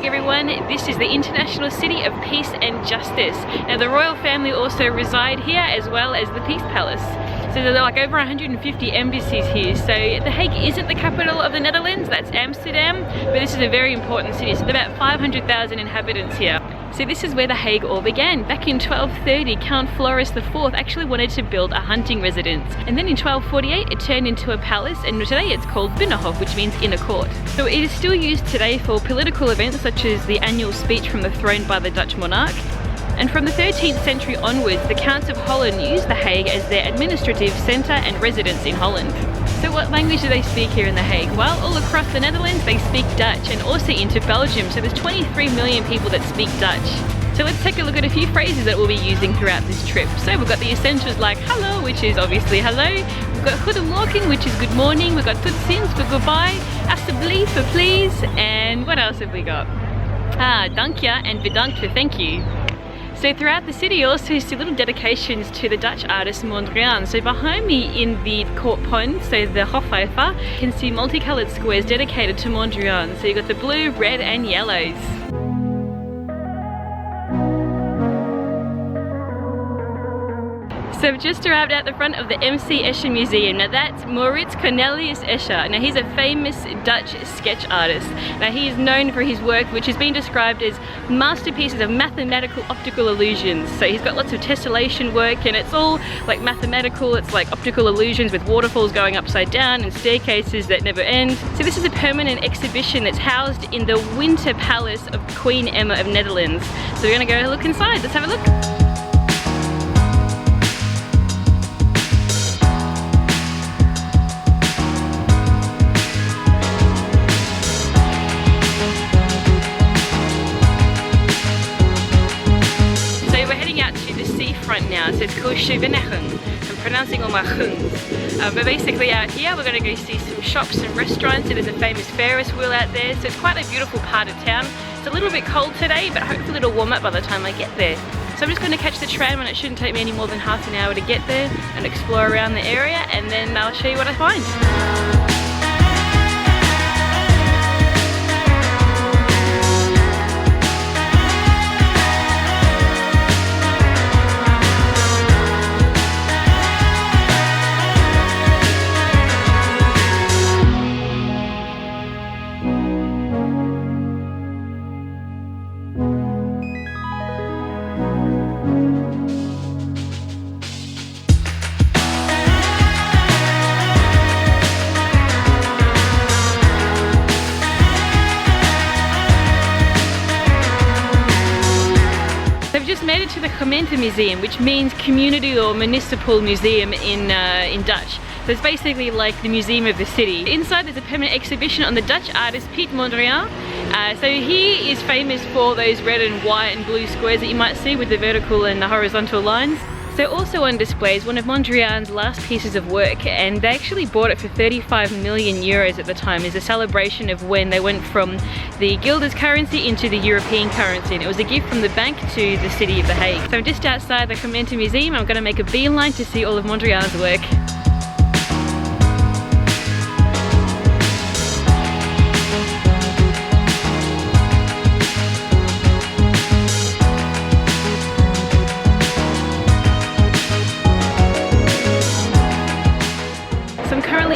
everyone. This is the international city of peace and justice. Now the royal family also reside here as well as the Peace Palace. So there are like over 150 embassies here. So The Hague isn't the capital of the Netherlands, that's Amsterdam, but this is a very important city. So there are about 500,000 inhabitants here. So this is where The Hague all began. Back in 1230, Count Floris IV actually wanted to build a hunting residence. And then in 1248, it turned into a palace, and today it's called Binnenhof, which means inner court. So it is still used today for political events such as the annual speech from the throne by the Dutch monarch. And from the 13th century onwards, the Counts of Holland used The Hague as their administrative centre and residence in Holland. So what language do they speak here in The Hague? Well, all across the Netherlands they speak Dutch, and also into Belgium, so there's 23 million people that speak Dutch. So let's take a look at a few phrases that we'll be using throughout this trip. So we've got the essentials like hello, which is obviously hello. We've got goedemorgen, which is good morning. We've got tot ziens for goodbye, alsjeblieft for please, and what else have we got? Dank je and bedankt for thank you. So throughout the city you also see little dedications to the Dutch artist Mondrian. So behind me in the court pond, so the Hofvijer, you can see multicolored squares dedicated to Mondrian. So you've got the blue, red and yellows. So I've just arrived at the front of the MC Escher Museum. Now that's Mauritshuis Escher. Now he's a famous Dutch sketch artist. Now he is known for his work which has been described as masterpieces of mathematical optical illusions. So he's got lots of tessellation work and it's all like mathematical, it's like optical illusions with waterfalls going upside down and staircases that never end. So this is a permanent exhibition that's housed in the Winter Palace of Queen Emma of Netherlands. So we're gonna go look inside, let's have a look. Now, so it's called Scheveningen. I'm pronouncing all my guns. But basically out here we're going to go see some shops and restaurants. So there's a famous Ferris wheel out there, so it's quite a beautiful part of town. It's a little bit cold today, but hopefully it'll warm up by the time I get there. So I'm just going to catch the tram, and it shouldn't take me any more than half an hour to get there and explore around the area, and then I'll show you what I find. Made it to the Gemeentemuseum, which means community or municipal museum in Dutch. So it's basically like the museum of the city. Inside there's a permanent exhibition on the Dutch artist Piet Mondrian. So he is famous for those red and white and blue squares that you might see with the vertical and the horizontal lines. So also on display is one of Mondrian's last pieces of work, and they actually bought it for 35 million euros at the time as a celebration of when they went from the guilders currency into the European currency, and it was a gift from the bank to the city of The Hague. So I'm just outside the Gemeentemuseum. I'm going to make a beeline to see all of Mondrian's work.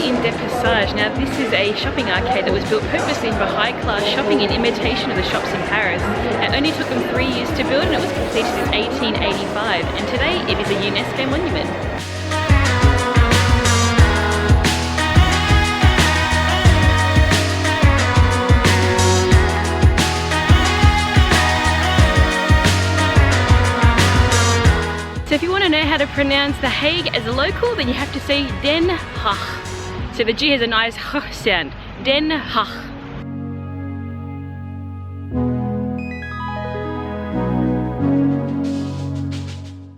In De Passage. Now this is a shopping arcade that was built purposely for high-class shopping in imitation of the shops in Paris. It only took them 3 years to build, and it was completed in 1885, and today it is a UNESCO monument. So if you want to know how to pronounce The Hague as a local, then you have to say Den Haag. So the G has a nice H sound. Den Haag.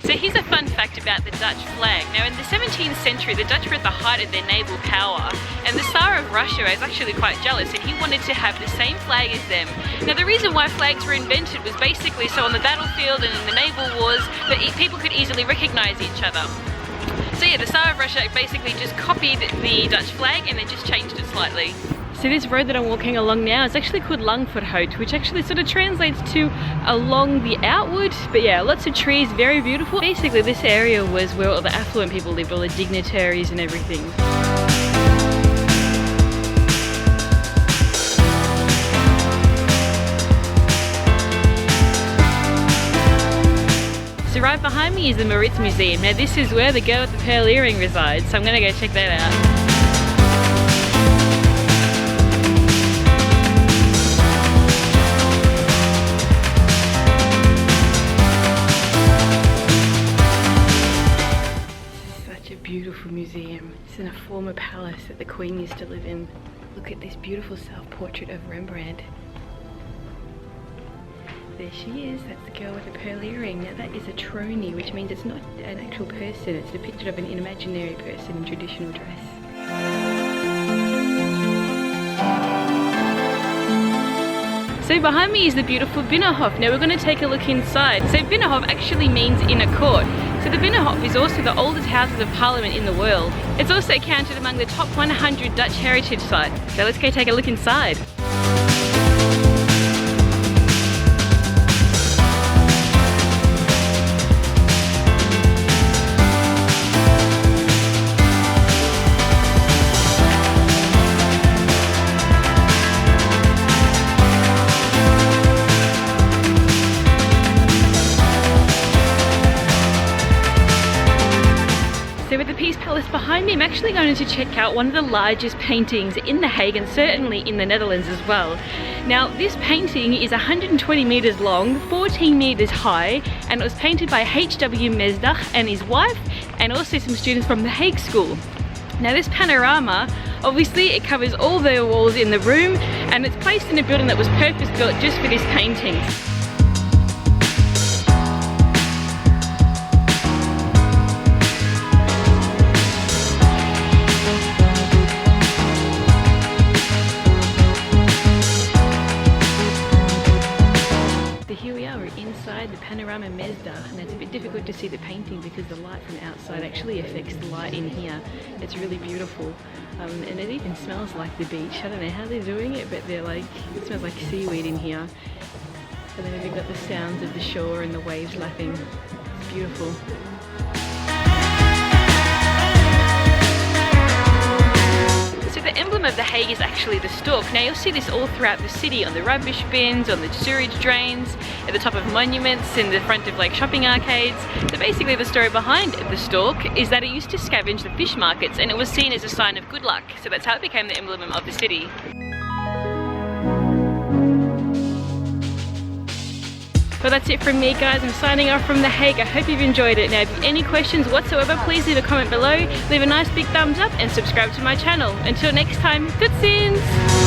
So here's a fun fact about the Dutch flag. Now in the 17th century, the Dutch were at the height of their naval power, and the Tsar of Russia was actually quite jealous, and he wanted to have the same flag as them. Now the reason why flags were invented was basically so on the battlefield and in the naval wars that people could easily recognize each other. So yeah, the Tsar of Russia basically just copied the Dutch flag and then just changed it slightly. So this road that I'm walking along now is actually called Lange Voorhout, which actually sort of translates to along the outward. But yeah, lots of trees, very beautiful. Basically this area was where all the affluent people lived, all the dignitaries and everything. So right behind me is the Mauritshuis Museum. Now this is where the girl with the pearl earring resides, so I'm gonna go check that out. Beautiful museum. It's in a former palace that the Queen used to live in. Look at this beautiful self-portrait of Rembrandt. There she is, that's the girl with the pearl earring. Now that is a tronie, which means it's not an actual person, it's depicted of an imaginary person in traditional dress. So behind me is the beautiful Binnenhof. Now we're going to take a look inside. So Binnenhof actually means inner court. So the Binnenhof is also the oldest houses of parliament in the world. It's also counted among the top 100 Dutch heritage sites. So let's go take a look inside. So with the Peace Palace behind me, I'm actually going to check out one of the largest paintings in The Hague and certainly in the Netherlands as well. Now this painting is 120 meters long, 14 meters high, and it was painted by H.W. Mesdag and his wife and also some students from the Hague School. Now this panorama, obviously it covers all the walls in the room and it's placed in a building that was purpose built just for this painting. The Panorama Mesdag, and it's a bit difficult to see the painting because the light from outside actually affects the light in here. It's really beautiful, and it even smells like the beach. I don't know how they're doing it, but they're like, it smells like seaweed in here. And then we've got the sounds of the shore and the waves lapping. It's beautiful. The emblem of The Hague is actually the stork. Now you'll see this all throughout the city, on the rubbish bins, on the sewage drains, at the top of monuments, in the front of like shopping arcades. So basically the story behind the stork is that it used to scavenge the fish markets and it was seen as a sign of good luck. So that's how it became the emblem of the city. Well, that's it from me, guys. I'm signing off from The Hague. I hope you've enjoyed it. Now, if you have any questions whatsoever, please leave a comment below, leave a nice big thumbs up and subscribe to my channel. Until next time, tot ziens!